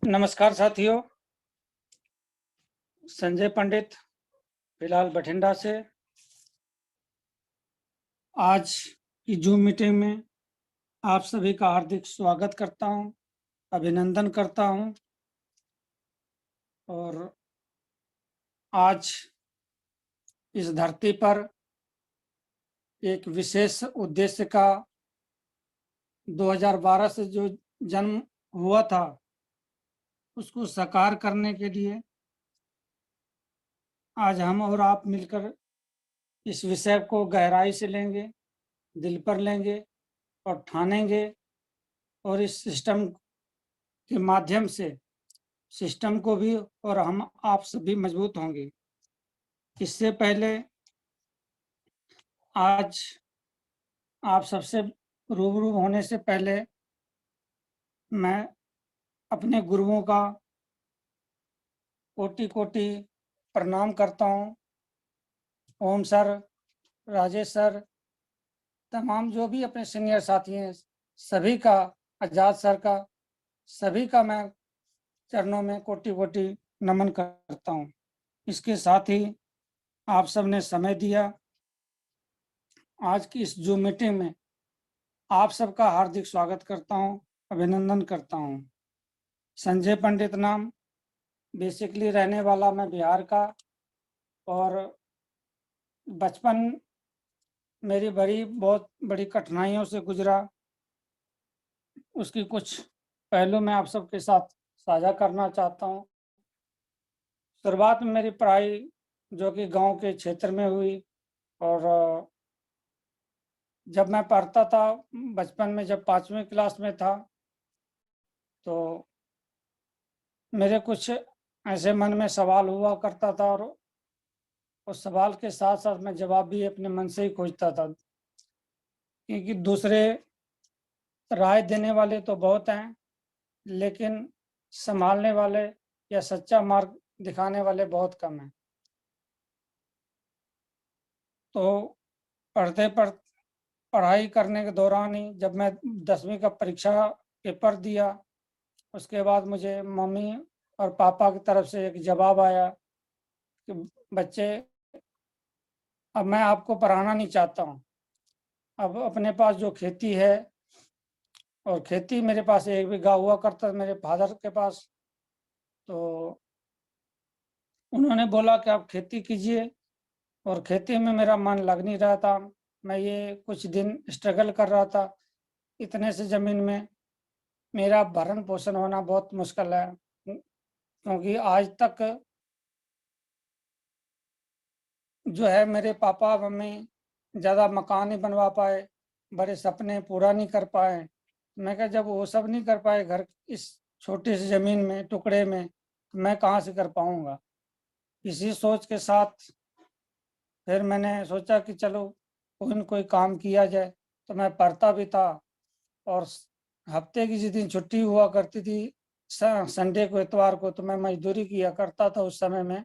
नमस्कार साथियों, संजय पंडित फिलहाल बठिंडा से। आज की जूम मीटिंग में आप सभी का हार्दिक स्वागत करता हूं, अभिनंदन करता हूं। और आज इस धरती पर एक विशेष उद्देश्य का 2012 से जो जन्म हुआ था उसको साकार करने के लिए आज हम और आप मिलकर इस विषय को गहराई से लेंगे, दिल पर लेंगे और ठानेंगे और इस सिस्टम के माध्यम से सिस्टम को भी और हम आप सभी मजबूत होंगे। इससे पहले आज आप सबसे रूबरू होने से पहले मैं अपने गुरुओं का कोटि कोटि प्रणाम करता हूँ। ओम सर, राजेश सर, तमाम जो भी अपने सीनियर साथी हैं सभी का, आजाद सर का, सभी का मैं चरणों में कोटि कोटि नमन करता हूँ। इसके साथ ही आप सबने समय दिया। आज की इस जूम मीटिंग में आप सबका हार्दिक स्वागत करता हूं, अभिनंदन करता हूं। संजय पंडित नाम, बेसिकली रहने वाला मैं बिहार का, और बचपन मेरी बहुत बड़ी कठिनाइयों से गुजरा। उसकी कुछ पहलू मैं आप सबके साथ साझा करना चाहता हूं। शुरुआत में मेरी पढ़ाई जो कि गांव के क्षेत्र में हुई, और जब मैं पढ़ता था बचपन में, जब 5वीं क्लास में था, तो मेरे कुछ ऐसे मन में सवाल हुआ करता था, और उस सवाल के साथ साथ मैं जवाब भी अपने मन से ही खोजता था, क्योंकि दूसरे राय देने वाले तो बहुत हैं, लेकिन संभालने वाले या सच्चा मार्ग दिखाने वाले बहुत कम हैं। तो पढ़ाई करने के दौरान ही जब मैं 10वीं का परीक्षा पेपर दिया, उसके बाद मुझे मम्मी और पापा की तरफ से एक जवाब आया कि बच्चे, अब मैं आपको पढ़ाना नहीं चाहता हूँ। अब अपने पास जो खेती है, और खेती मेरे पास 1 बीघा हुआ करता था मेरे फादर के पास, तो उन्होंने बोला कि आप खेती कीजिए। और खेती में मेरा मन लग नहीं रहा था। मैं ये कुछ दिन स्ट्रगल कर रहा था। इतने से ज़मीन में मेरा भरण पोषण होना बहुत मुश्किल है, क्योंकि आज तक जो है मेरे पापा मम्मी ज़्यादा मकान नहीं बनवा पाए, बड़े सपने पूरा नहीं कर पाए। मैं कहा, जब वो सब नहीं कर पाए घर इस छोटी सी ज़मीन में, टुकड़े में, तो मैं कहाँ से कर पाऊँगा। इसी सोच के साथ फिर मैंने सोचा कि चलो कोई न कोई काम किया जाए। तो मैं पढ़ता भी था, और हफ्ते की जिस दिन छुट्टी हुआ करती थी, संडे को, इतवार को, तो मैं मजदूरी किया करता था उस समय में।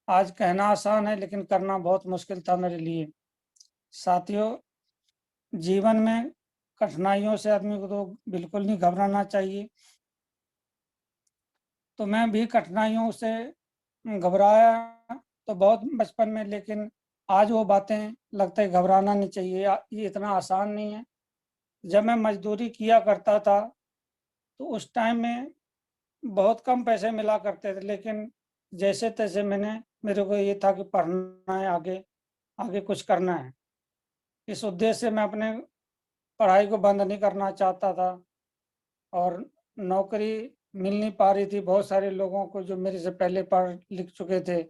आज कहना आसान है, लेकिन करना बहुत मुश्किल था मेरे लिए। साथियों, जीवन में कठिनाइयों से आदमी को तो बिल्कुल नहीं घबराना चाहिए। तो मैं भी कठिनाइयों से घबराया तो बहुत बचपन में, लेकिन आज वो बातें लगता है घबराना नहीं चाहिए, ये इतना आसान नहीं है। जब मैं मजदूरी किया करता था तो उस टाइम में बहुत कम पैसे मिला करते थे, लेकिन जैसे तैसे मेरे को ये था कि पढ़ना है, आगे आगे कुछ करना है। इस उद्देश्य से मैं अपने पढ़ाई को बंद नहीं करना चाहता था, और नौकरी मिल नहीं पा रही थी बहुत सारे लोगों को जो मेरे से पहले पढ़ लिख चुके थे।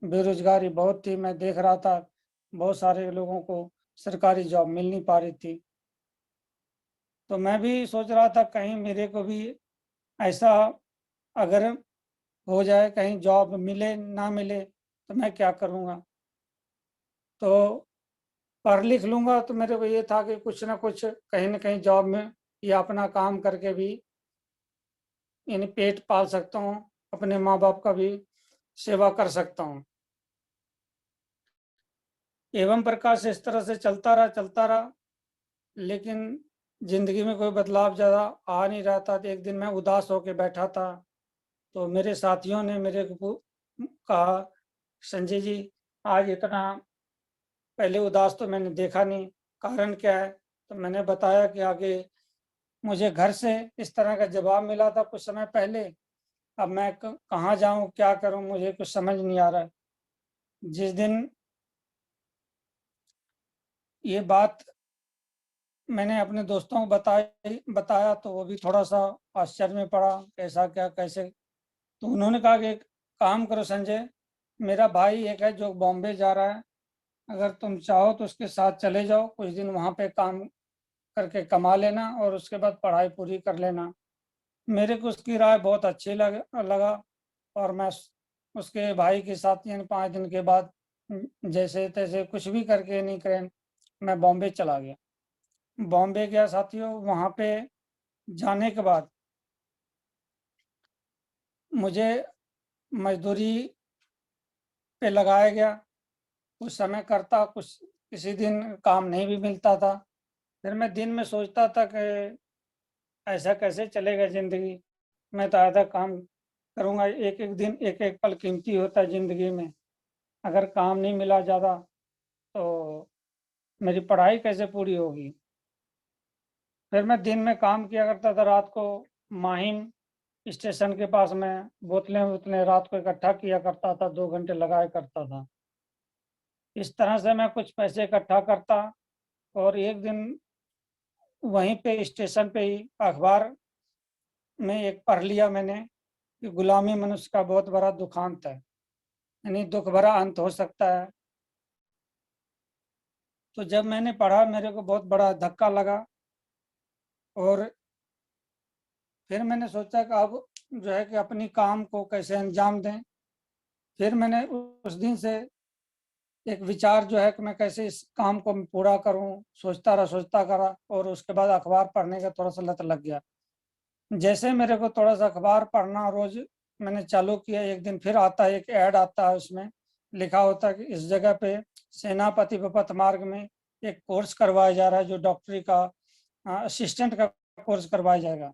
बेरोजगारी बहुत थी, मैं देख रहा था बहुत सारे लोगों को सरकारी जॉब मिल नहीं पा रही थी। तो मैं भी सोच रहा था कहीं मेरे को भी ऐसा अगर हो जाए, कहीं जॉब मिले ना मिले तो मैं क्या करूँगा। तो पढ़ लिख लूँगा तो मेरे को ये था कि कुछ ना कुछ कहीं ना कहीं जॉब में या अपना काम करके भी यानी पेट पाल सकता हूँ, अपने माँ बाप का भी सेवा कर सकता हूँ। एवं प्रकार से इस तरह से चलता रहा, लेकिन ज़िंदगी में कोई बदलाव ज़्यादा आ नहीं रहा था। तो एक दिन मैं उदास होके बैठा था, तो मेरे साथियों ने मेरे को कहा, संजय जी, आज इतना पहले उदास तो मैंने देखा नहीं, कारण क्या है? तो मैंने बताया कि आगे मुझे घर से इस तरह का जवाब मिला था कुछ समय पहले। अब मैं कहाँ जाऊँ, क्या करूँ, मुझे कुछ समझ नहीं आ रहा है। जिस दिन ये बात मैंने अपने दोस्तों को बताया तो वो भी थोड़ा-सा आश्चर्य में पड़ा, ऐसा क्या, कैसे? तो उन्होंने कहा कि एक काम करो संजय, मेरा भाई एक है जो बॉम्बे जा रहा है, अगर तुम चाहो तो उसके साथ चले जाओ, कुछ दिन वहाँ पे काम करके कमा लेना और उसके बाद पढ़ाई पूरी कर लेना। मेरे को उसकी राय बहुत अच्छी लगा और मैं उसके भाई के साथ यानी 5 दिन के बाद जैसे-तैसे कुछ भी करके नहीं करे, मैं बॉम्बे चला गया। बॉम्बे गया साथियों, वहाँ पे जाने के बाद मुझे मज़दूरी पे लगाया गया। कुछ समय करता, कुछ किसी दिन काम नहीं भी मिलता था। फिर मैं दिन में सोचता था कि ऐसा कैसे चलेगा ज़िंदगी? मैं तो आधा काम करूँगा, एक-एक दिन, एक-एक पल कीमती होता है ज़िंदगी में। अगर काम नहीं मिला ज़्यादा तो मेरी पढ़ाई कैसे पूरी होगी? फिर मैं दिन में काम किया करता था, रात को माहिम स्टेशन के पास में बोतलें-वोतलें रात को इकट्ठा किया करता था, 2 घंटे लगाया करता था। इस तरह से मैं कुछ पैसे इकट्ठा करता और एक दिन वहीं पे स्टेशन पे ही अखबार में एक पढ़ लिया मैंने कि गुलामी मनुष्य का बहुत बड़ा दुखांत है, यानी दुःख भरा अंत हो सकता है। तो जब मैंने पढ़ा मेरे को बहुत बड़ा धक्का लगा और फिर मैंने सोचा कि अब जो है कि अपनी काम को कैसे अंजाम दें। फिर मैंने उस दिन से एक विचार जो है कि मैं कैसे इस काम को मैं पूरा करूँ, सोचता रहा और उसके बाद अखबार पढ़ने का थोड़ा-सा लत लग गया। जैसे मेरे को थोड़ा-सा अखबार पढ़ना रोज़ मैंने चालू किया, एक दिन फिर आता है, एक ऐड आता है, उसमें लिखा होता है कि इस जगह पे सेनापति पथ मार्ग में एक कोर्स करवाया जा रहा है जो डॉक्टरी का असिस्टेंट का कोर्स करवाया जाएगा।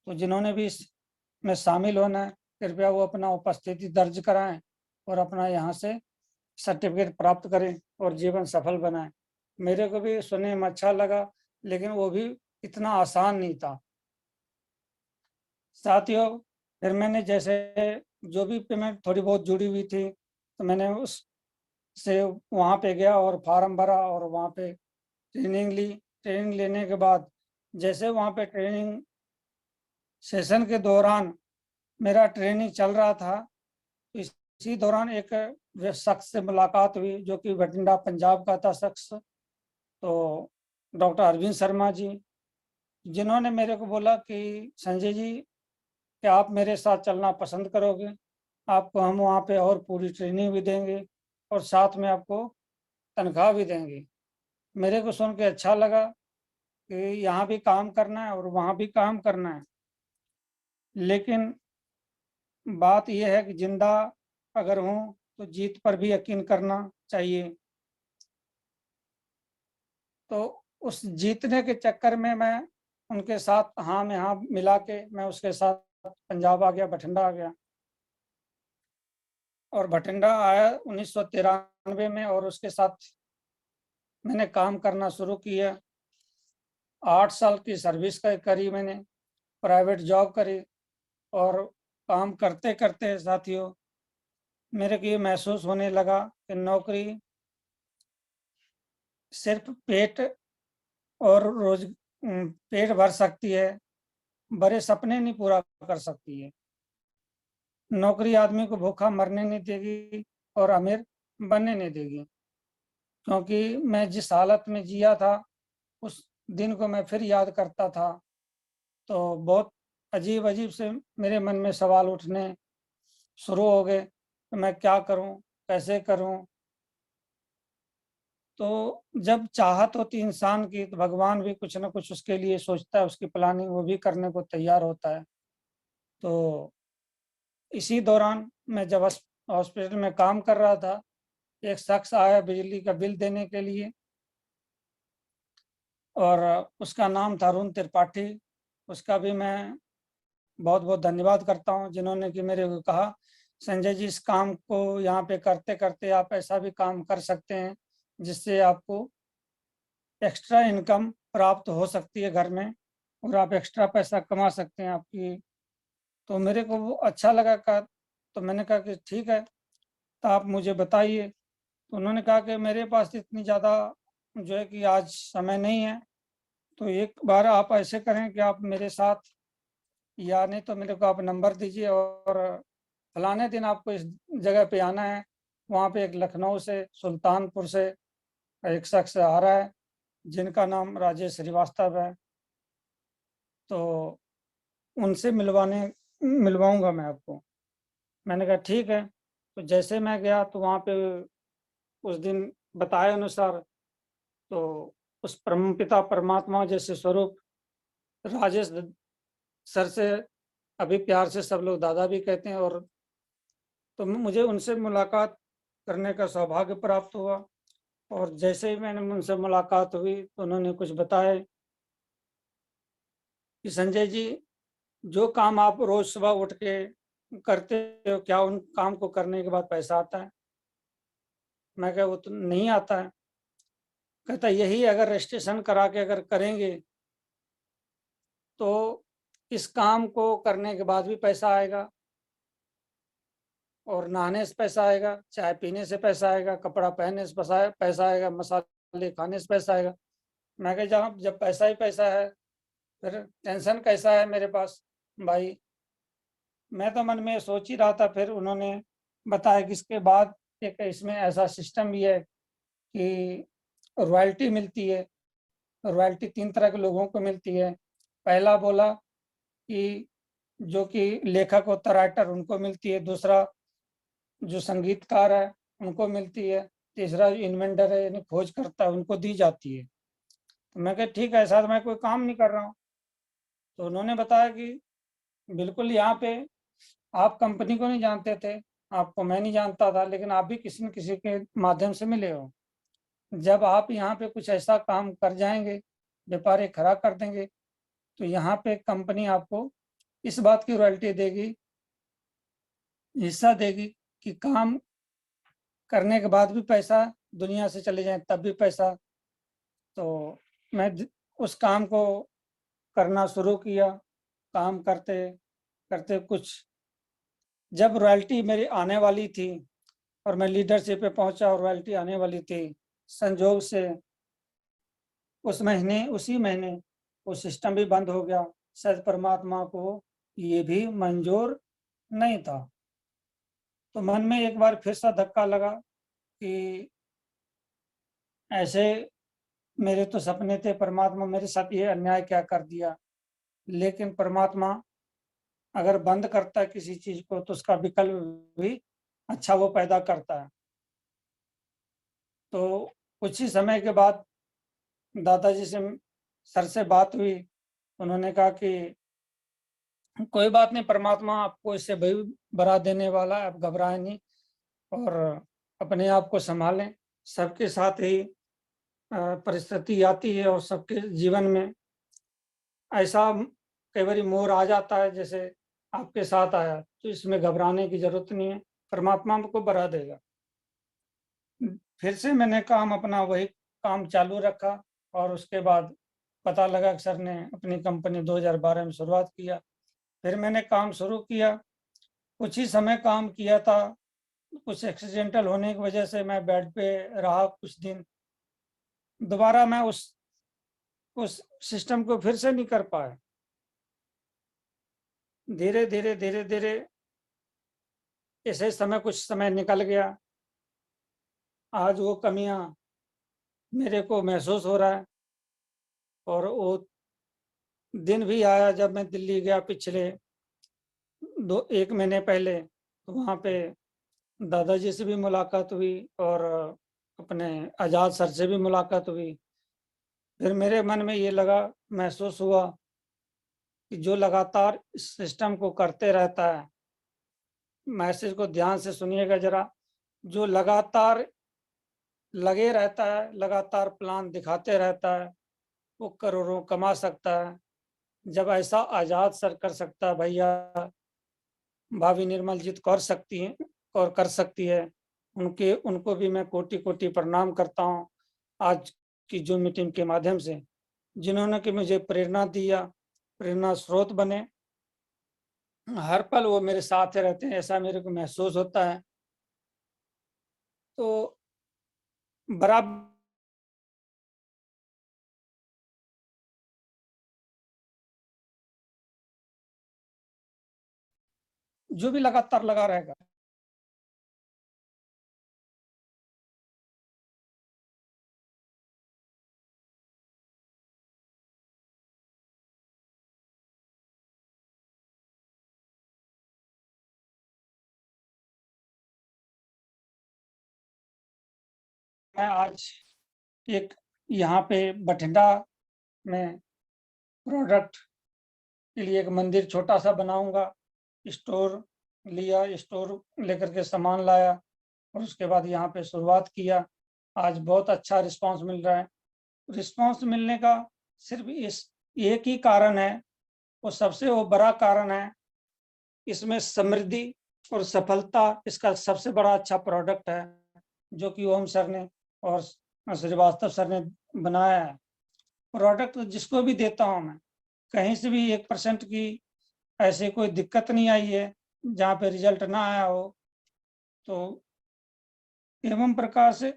तो जिन्होंने भी इसमें शामिल होना है, कृपया वो अपना उपस्थिति दर्ज कराएँ और अपना यहाँ से सर्टिफ़िकेट प्राप्त करें और जीवन सफल बनाएँ। मेरे को भी सुनने में अच्छा लगा, लेकिन वो भी इतना आसान नहीं था। साथियों, फिर मैंने जैसे जो भी पेमेंट थोड़ी बहुत जुड़ी हुई थी, तो मैंने उससे वहाँ पे गया और फ़ॉर्म भरा और वहाँ पे ट्रेनिंग ली। ट्रेनिंग लेने के बाद जैसे वहाँ पे ट्रेनिंग सेशन के दौरान मेरा ट्रेनिंग चल रहा था, तो इसी दौरान एक शख्स से मुलाकात हुई जो कि बठिंडा पंजाब का था शख्स। तो डॉक्टर अरविंद शर्मा जी, जिन्होंने मेरे को बोला कि संजय जी, क्या आप मेरे साथ चलना पसंद करोगे? आपको हम वहाँ पे और पूरी ट्रेनिंग भी देंगे और साथ में आपको तनख्वाह भी देंगे। मेरे को सुन के अच्छा लगा कि यहाँ भी काम करना है और वहाँ भी काम करना है। लेकिन बात ये है कि ज़िंदा अगर हूँ, तो जीत पर भी यकीन करना चाहिए। तो उस जीतने के चक्कर में मैं उनके साथ हाँ में हाँ मिला के मैं उसके साथ पंजाब आ गया, बठिंडा आ गया और बठिंडा आया 1993 में और उसके साथ मैंने काम करना शुरू किया। 8 साल की सर्विस करी मैंने, प्राइवेट जॉब करी और काम करते-करते साथियों मेरे को ये महसूस होने लगा कि नौकरी सिर्फ़ पेट भर सकती है, बड़े सपने नहीं पूरा कर सकती है। नौकरी आदमी को भूखा मरने नहीं देगी और अमीर बनने नहीं देगी। क्योंकि मैं जिस हालत में जिया था, उस दिन को मैं फिर याद करता था, तो बहुत अजीब-अजीब से मेरे मन में सवाल उठने शुरू हो गए कि मैं क्या करूँ? कैसे करूँ? तो जब चाहत होती है इंसान की, तो भगवान भी कुछ न कुछ उसके लिए सोचता है, उसकी प्लानिंग वो भी करने को तैयार होता है। तो इसी दौरान मैं जब हॉस्पिटल में काम कर रहा था, एक शख्स आया बिजली का बिल देने के लिए। और उसका नाम था अरुण त्रिपाठी। उसका भी मैं बहुत बहुत धन्यवाद करता हूँ, जिन्होंने कि मेरे को कहा संजय जी, इस काम को यहाँ पे करते करते आप ऐसा भी काम कर सकते हैं जिससे आपको एक्स्ट्रा इनकम प्राप्त हो सकती है घर में, और आप एक्स्ट्रा पैसा कमा सकते हैं आपकी। तो मेरे को वो अच्छा लगा। कहा तो मैंने कहा कि ठीक है, तो आप मुझे बताइए। तो उन्होंने कहा कि मेरे पास इतनी ज़्यादा जो है कि आज समय नहीं है, तो एक बार आप ऐसे करें कि आप मेरे साथ, या नहीं तो मेरे को आप नंबर दीजिए, और फलाने दिन आपको इस जगह पे आना है। वहाँ पे एक लखनऊ से, सुल्तानपुर से एक शख्स आ रहा है जिनका नाम राजेश श्रीवास्तव है, तो उनसे मिलवाऊंगा मैं आपको। मैंने कहा ठीक है। तो जैसे मैं गया तो वहाँ पे उस दिन बताए अनुसार, तो उस परम पिता परमात्मा जैसे स्वरूप राजेश सर से अभी प्यार से सब लोग दादा भी कहते हैं, और तो मुझे उनसे मुलाकात करने का सौभाग्य प्राप्त हुआ। और जैसे ही मैंने उनसे मुलाकात हुई तो उन्होंने कुछ बताया कि संजय जी, जो काम आप रोज सुबह उठ के करते हो, क्या उन काम को करने के बाद पैसा आता है? मैं कहा वो तो नहीं आता है। कहता यही अगर रजिस्ट्रेशन करा के अगर करेंगे तो इस काम को करने के बाद भी पैसा आएगा, और नहाने से पैसा आएगा, चाय पीने से पैसा आएगा, कपड़ा पहनने से पैसा आएगा, मसाले खाने से पैसा आएगा। मैं कहा जब पैसा ही पैसा है, फिर टेंशन कैसा है मेरे पास भाई? मैं तो मन में सोच ही रहा था। फिर उन्होंने बताया कि इसके बाद एक इसमें ऐसा सिस्टम भी है कि रॉयल्टी मिलती है। रॉयल्टी 3 तरह के लोगों को मिलती है। पहला बोला कि जो कि लेखक होता है, राइटर, उनको मिलती है। दूसरा जो संगीतकार है उनको मिलती है। तीसरा इन्वेंटर है यानी खोज करता है, उनको दी जाती है। तो मैं कहा ठीक है, ऐसा तो मैं कोई काम नहीं कर रहा हूँ। तो उन्होंने बताया कि बिल्कुल, यहाँ पे आप कंपनी को नहीं जानते थे, आपको मैं नहीं जानता था, लेकिन आप भी किसी न किसी के माध्यम से मिले हो। जब आप यहाँ पे कुछ ऐसा काम कर जाएंगे, व्यापार खड़ा कर देंगे, तो यहाँ पे कंपनी आपको इस बात की रॉयल्टी देगी, हिस्सा देगी कि काम करने के बाद भी पैसा, दुनिया से चले जाए तब भी पैसा। तो मैं उस काम को करना शुरू किया। काम करते करते कुछ, जब रॉयल्टी मेरी आने वाली थी और मैं लीडरशिप पे पहुंचा और रॉयल्टी आने वाली थी, संजोग से उसी महीने वो सिस्टम भी बंद हो गया। शायद परमात्मा को ये भी मंजूर नहीं था। तो मन में एक बार फिर सा धक्का लगा कि ऐसे मेरे तो सपने थे, परमात्मा मेरे साथ ये अन्याय क्या कर दिया। लेकिन परमात्मा अगर बंद करता है किसी चीज को, तो उसका विकल्प भी अच्छा वो पैदा करता है। तो कुछ ही समय के बाद दादाजी से, सर से बात हुई। उन्होंने कहा कि कोई बात नहीं, परमात्मा आपको इससे भी बरा देने वाला है, आप घबराएं नहीं, और अपने आप को संभालें। सबके साथ ही परिस्थिति आती है, और सबके जीवन में ऐसा कई बार मोड़ आ जाता है, जैसे आपके साथ आया। तो इसमें घबराने की जरूरत नहीं है, परमात्मा आपको बरा देगा। फिर से मैंने काम अपना वही काम चालू रखा, और उसके बाद पता लगा कि सर ने अपनी कंपनी 2012 में शुरुआत किया। फिर मैंने काम शुरू किया। कुछ ही समय काम किया था, कुछ एक्सीडेंटल होने की वजह से मैं बेड पे रहा कुछ दिन। दोबारा मैं उस सिस्टम को फिर से नहीं कर पाया। धीरे धीरे धीरे धीरे ऐसे कुछ समय निकल गया। आज वो कमियां मेरे को महसूस हो रहा है। और वो दिन भी आया जब मैं दिल्ली गया पिछले 1 महीने पहले, तो वहाँ पे दादाजी से भी मुलाकात हुई, और अपने आज़ाद सर से भी मुलाकात हुई। फिर मेरे मन में ये लगा, महसूस हुआ कि जो लगातार इस सिस्टम को करते रहता है, मैसेज को ध्यान से सुनिएगा जरा, जो लगातार लगे रहता है, लगातार प्लान दिखाते रहता है, वो करोड़ों कमा सकता है। जब ऐसा आजाद सर कर सकता है भैया, भाभी निर्मलजीत कर सकती हैं और कर सकती है, उनको भी मैं कोटि कोटि प्रणाम करता हूँ आज की जूम मीटिंग के माध्यम से, जिन्होंने कि मुझे प्रेरणा दिया, प्रेरणा स्रोत बने। हर पल वो मेरे साथ रहते हैं, ऐसा मेरे को महसूस होता है। तो बड़ा जो भी लगातार लगा रहेगा। मैं आज एक यहाँ पे बठिंडा में प्रोडक्ट के लिए एक मंदिर छोटा सा बनाऊंगा। स्टोर लिया, स्टोर लेकर के सामान लाया और उसके बाद यहाँ पे शुरुआत किया। आज बहुत अच्छा रिस्पांस मिल रहा है। रिस्पांस मिलने का सिर्फ इस एक ही कारण है, वो सबसे वो बड़ा कारण है, इसमें समृद्धि और सफलता इसका सबसे बड़ा अच्छा प्रोडक्ट है, जो कि ओम सर ने और श्रीवास्तव सर ने बनाया है। प्रोडक्ट जिसको भी देता हूँ मैं, कहीं से भी 1% की ऐसे कोई दिक्कत नहीं आई है जहाँ पे रिजल्ट ना आया हो। तो एवं प्रकार से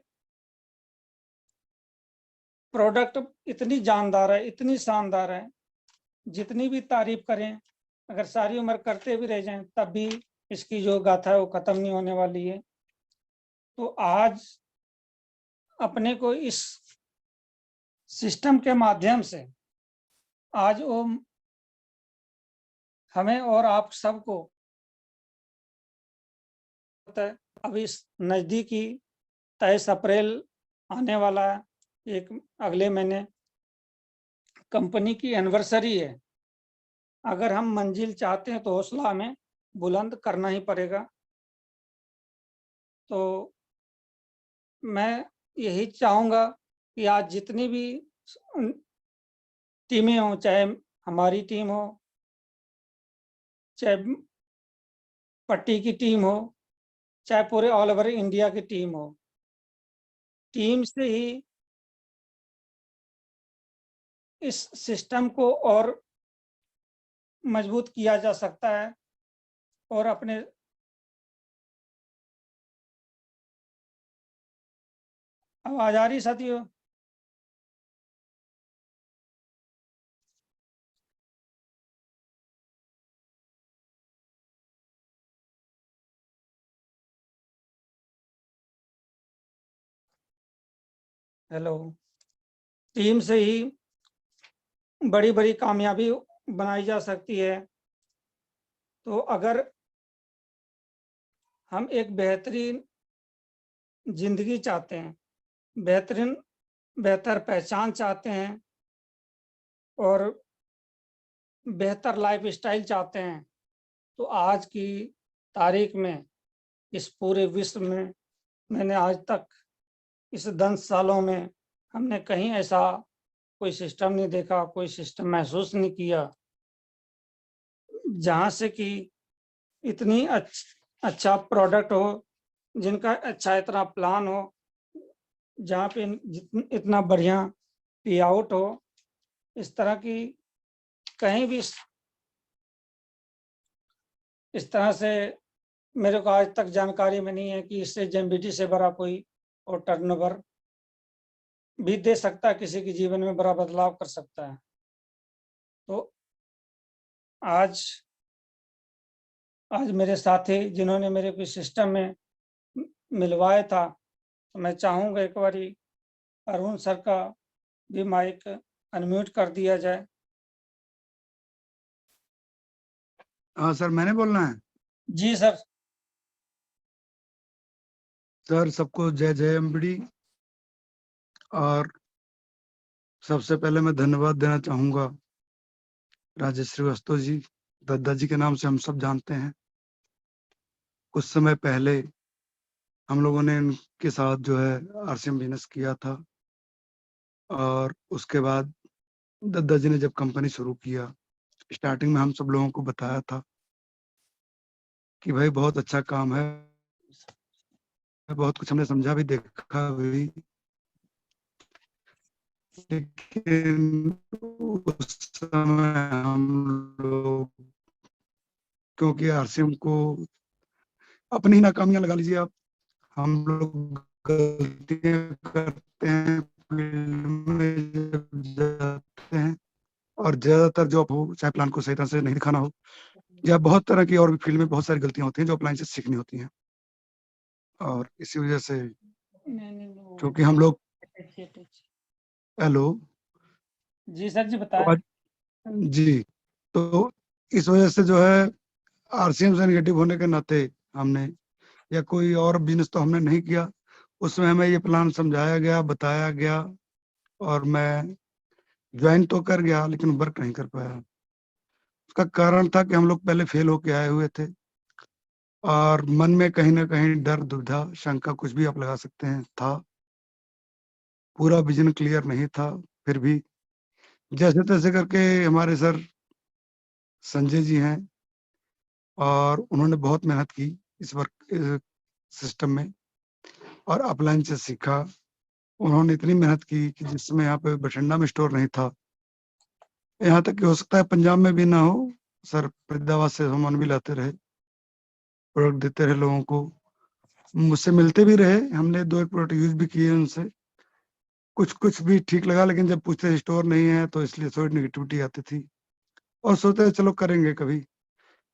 प्रोडक्ट इतनी जानदार है, इतनी शानदार है, जितनी भी तारीफ करें, अगर सारी उम्र करते भी रह जाएं तब भी इसकी जो गाथा है वो खत्म नहीं होने वाली है। तो आज अपने को इस सिस्टम के माध्यम से आज वो हमें और आप सबको अब इस नजदीकी 23 अप्रैल आने वाला है, एक अगले महीने कंपनी की एनिवर्सरी है। अगर हम मंजिल चाहते हैं तो हौसला हमें बुलंद करना ही पड़ेगा। तो मैं यही चाहूँगा कि आज जितनी भी टीमें हों, चाहे हमारी टीम हो, चाहे पट्टी की टीम हो, चाहे पूरे ऑल ओवर इंडिया की टीम हो, टीम से ही इस सिस्टम को और मजबूत किया जा सकता है। और अपने आवाज आ रही साथियों? हेलो। टीम से ही बड़ी बड़ी कामयाबी बनाई जा सकती है। तो अगर हम एक बेहतरीन जिंदगी चाहते हैं, बेहतरीन बेहतर पहचान चाहते हैं और बेहतर लाइफ स्टाइल चाहते हैं, तो आज की तारीख में इस पूरे विश्व में मैंने आज तक इस 10 सालों में हमने कहीं ऐसा कोई सिस्टम नहीं देखा, कोई सिस्टम महसूस नहीं किया जहाँ से कि इतनी अच्छा प्रोडक्ट हो, जिनका अच्छा इतना प्लान हो, जहाँ पे इतना बढ़िया पे आउट हो। इस तरह की कहीं भी इस तरह से मेरे को आज तक जानकारी में नहीं है कि इससे जेएमबीटी से बड़ा कोई और टर्नओवर भी दे सकता है, किसी के जीवन में बड़ा बदलाव कर सकता है। तो आज आज मेरे साथी जिन्होंने मेरे को सिस्टम में मिलवाया था, तो मैं चाहूँगा एक बारी अरुण सर का भी माइक अनम्यूट कर दिया जाए। हाँ सर, मैंने बोलना है। जी सर। सर सबको जय जय एमबीडी। और सबसे पहले मैं धन्यवाद देना चाहूंगा राजेश श्रीवास्तव जी, दद्दा जी के नाम से हम सब जानते हैं। कुछ समय पहले हम लोगों ने इनके साथ जो है आरसीएम बिजनेस किया था, और उसके बाद दद्दा जी ने जब कंपनी शुरू किया, स्टार्टिंग में हम सब लोगों को बताया था कि भाई बहुत अच्छा काम है, बहुत कुछ हमने समझा भी, देखा भी, लेकिन उस समय हम लोग, क्योंकि आरसीएम को अपनी ही नाकामियां लगा लीजिए आप, हम लोग गलतियां करते हैं फील्ड में जब जाते हैं, और ज्यादातर जो हो, चाहे प्लान को सही तरह से नहीं दिखाना हो, या बहुत तरह की और भी फील्ड में बहुत सारी गलतियां होती हैं जो अप्लायंस से सीखनी होती हैं। और इसी वजह से क्योंकि हम लोग, हेलो, जी सर जी बताएं। आवाज, जी, तो इस वजह से जो है आरसीएम से निगेटिव होने के नाते हमने, या कोई और बिजनेस तो हमने नहीं किया, उसमें हमें ये प्लान समझाया गया, बताया गया, और मैं ज्वाइन तो कर गया लेकिन वर्क नहीं कर पाया। उसका कारण था कि हम लोग पहले फेल होके आए हुए थे, और मन में कहीं ना कहीं डर, दुविधा, शंका, कुछ भी आप लगा सकते हैं, था। पूरा विजन क्लियर नहीं था। फिर भी जैसे तैसे करके हमारे सर संजय जी हैं, और उन्होंने बहुत मेहनत की इस वर्क सिस्टम में, और अपलाइन से सीखा। उन्होंने इतनी मेहनत की कि जिसमें यहाँ पे बठिंडा में स्टोर नहीं था, यहाँ तक कि हो सकता है पंजाब में भी ना हो, सर फरीदाबाद से सामान भी लाते रहे, प्रोडक्ट देते रहे लोगों को, मुझसे मिलते भी रहे, हमने 2 एक प्रोडक्ट यूज भी किए उनसे, कुछ कुछ भी ठीक लगा, लेकिन जब पूछते स्टोर नहीं है तो इसलिए थोड़ी निगेटिविटी आती थी, और सोचते चलो करेंगे कभी।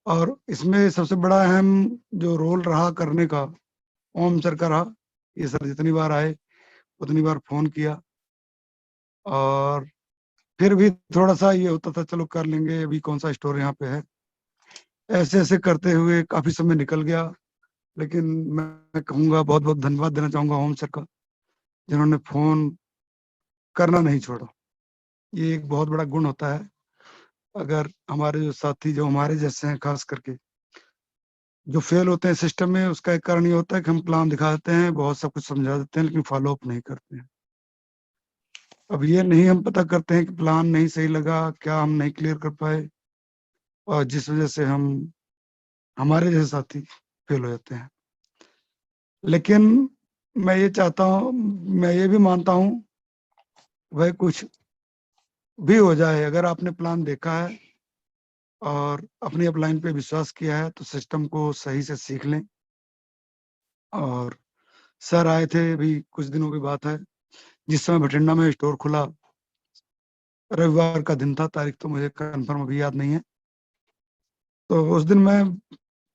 और इसमें सबसे बड़ा अहम जो रोल रहा करने का, ओम सर का रहा। ये सर जितनी बार आए उतनी बार फोन किया, और फिर भी थोड़ा सा ये होता था चलो कर लेंगे, अभी कौन सा स्टोर यहाँ पे है, ऐसे ऐसे करते हुए काफी समय निकल गया। लेकिन मैं कहूँगा, बहुत बहुत धन्यवाद देना चाहूंगा ओम सर का, जिन्होंने फोन करना नहीं छोड़ा। ये एक बहुत बड़ा गुण होता है। अगर हमारे जो साथी, जो हमारे जैसे हैं खास करके, जो फेल होते हैं सिस्टम में, उसका एक कारण ये होता है कि हम प्लान दिखा देते हैं, बहुत सब कुछ समझा देते हैं, लेकिन फॉलो अप नहीं करते हैं। अब ये नहीं हम पता करते हैं कि प्लान नहीं सही लगा, क्या हम नहीं क्लियर कर पाए, और जिस वजह से हम, हमारे जैसे साथी फेल हो जाते हैं। लेकिन मैं ये चाहता हूँ, मैं ये भी मानता हूँ, भाई कुछ भी हो जाए, अगर आपने प्लान देखा है और अपनी अपलाइन पे विश्वास किया है, तो सिस्टम को सही से सीख लें। और सर आए थे, अभी कुछ दिनों की बात है, जिस समय बठिंडा में स्टोर खुला, रविवार का दिन था, तारीख तो मुझे कंफर्म अभी याद नहीं है। तो उस दिन मैं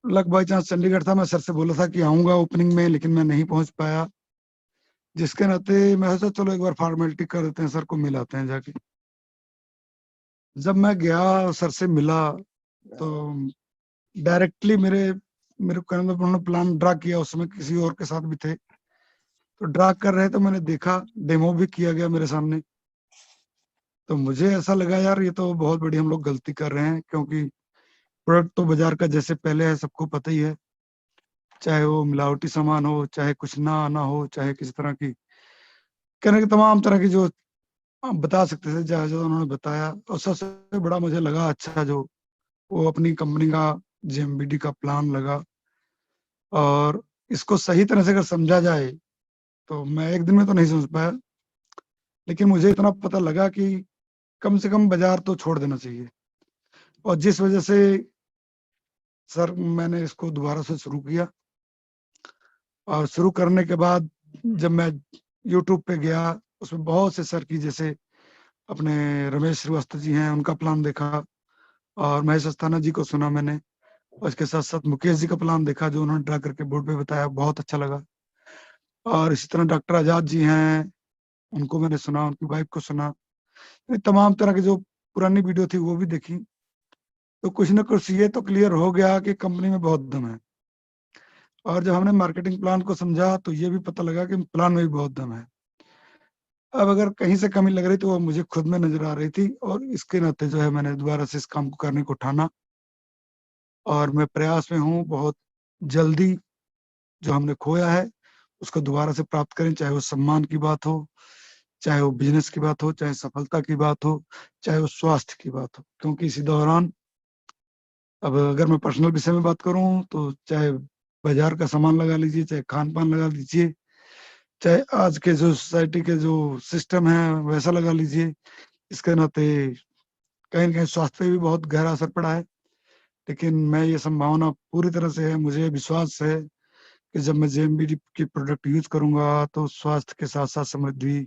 लक बाई चांस चंडीगढ़ था, मैं सर से बोला था कि आऊंगा ओपनिंग में, लेकिन मैं नहीं पहुंच पाया, जिसके नाते मैं सोचा चलो एक बार फॉर्मेलिटी कर देते हैं, सर को मिलाते हैं जाके। जब मैं गया, सर से मिला, तो डायरेक्टली मेरे मेरे को कहने में उन्होंने प्लान ड्रा किया, उस समय किसी और के साथ भी थे, तो ड्रा कर रहे, तो मैंने देखा, डेमो भी किया गया मेरे सामने। तो मुझे ऐसा लगा यार ये तो बहुत बड़ी हम लोग गलती कर रहे हैं, क्योंकि प्रोडक्ट तो बाजार का जैसे पहले है सबको पता ही है, चाहे वो मिलावटी सामान हो, चाहे कुछ ना आना हो, चाहे किसी तरह की, कहने की तमाम तरह की जो आप बता सकते थे, जहाँ जो उन्होंने बताया। और सबसे बड़ा मुझे लगा अच्छा, जो वो अपनी कंपनी का जेएमबीडी का प्लान लगा, और इसको सही तरह से अगर समझा जाए, तो मैं एक दिन में तो नहीं समझ पाया, लेकिन मुझे इतना पता लगा कि कम से कम बाजार तो छोड़ देना चाहिए। और जिस वजह से सर मैंने इसको दोबारा से शुरू किया, और शुरू करने के बाद जब मैं यूट्यूब पे गया, उसमें बहुत से सर की, जैसे अपने रमेश श्रीवास्तव जी हैं, उनका प्लान देखा, और महेश अस्थाना जी को सुना मैंने, और इसके साथ साथ मुकेश जी का प्लान देखा, जो उन्होंने ड्रा करके बोर्ड पे बताया, बहुत अच्छा लगा। और इसी तरह डॉक्टर आजाद जी हैं, उनको मैंने सुना, उनकी वाइफ को सुना, ये तमाम तरह की जो पुरानी वीडियो थी वो भी देखी। तो कुछ ना कुछ ये तो क्लियर हो गया कि कंपनी में बहुत दम है। और जब हमने मार्केटिंग प्लान को समझा, तो ये भी पता लगा कि प्लान में भी बहुत दम है। अब अगर कहीं से कमी लग रही तो वो मुझे खुद में नजर आ रही थी, और इसके नाते जो है मैंने दोबारा से इस काम को करने को ठाना, और मैं प्रयास में हूँ बहुत जल्दी जो हमने खोया है उसको दोबारा से प्राप्त करें, चाहे वो सम्मान की बात हो, चाहे वो बिजनेस की बात हो, चाहे सफलता की बात हो, चाहे वो स्वास्थ्य की बात हो। क्योंकि इसी दौरान अब अगर मैं पर्सनल विषय में बात करूं तो चाहे बाजार का सामान लगा लीजिए, चाहे खान पान लगा लीजिए, चाहे आज के जो सोसाइटी के जो सिस्टम है वैसा लगा लीजिए, इसके नाते कहीं न कहीं स्वास्थ्य पे भी बहुत गहरा असर पड़ा है। लेकिन मैं ये संभावना पूरी तरह से है, मुझे विश्वास है कि जब मैं जेएमबी की प्रोडक्ट यूज़ करूँगा तो स्वास्थ्य के साथ-साथ समृद्धि